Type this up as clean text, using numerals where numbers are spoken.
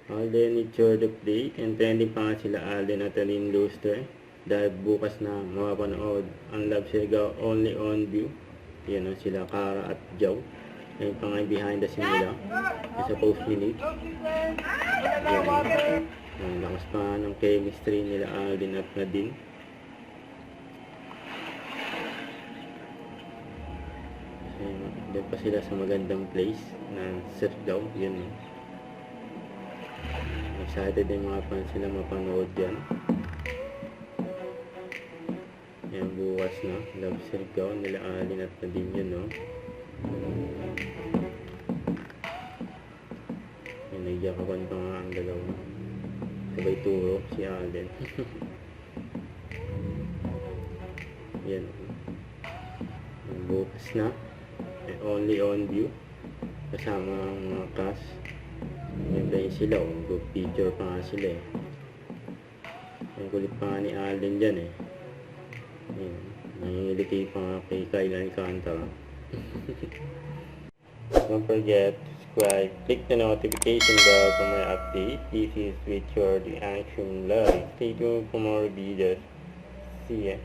Alden with Chord of Day, and trending pa nga sila Alden at Aline Luster. Dahil bukas na mapapanood ang Love Sigaw Only on View. Yan o, sila Cara at Joe. Ayun pa nga yung behind the scene nila. Sa post minute. Yan. Ang lakas pa nga ng chemistry nila Alden at Nadine. Doon pa sila sa magandang place na Sigaw. Yan o. Excited din mga fans sila mapanood yan. Yan, bukas na Love Sigaw nila Alden at Nadine yun, no? Yan, nagyakapan pa nga ang dalawa. Sabay turo si Alden. Yan, bukas na Only on View kasama ang mga cast. Yan ba yung sila, good picture pa nga sila eh. Ang kulit pa nga ni Alden dyan eh. Yan, nangingiliti pa nga kay Kyle Alcantara. Don't forget to subscribe, click the notification bell for my update. This is with your The Action Live. Stay tuned for more videos. See ya.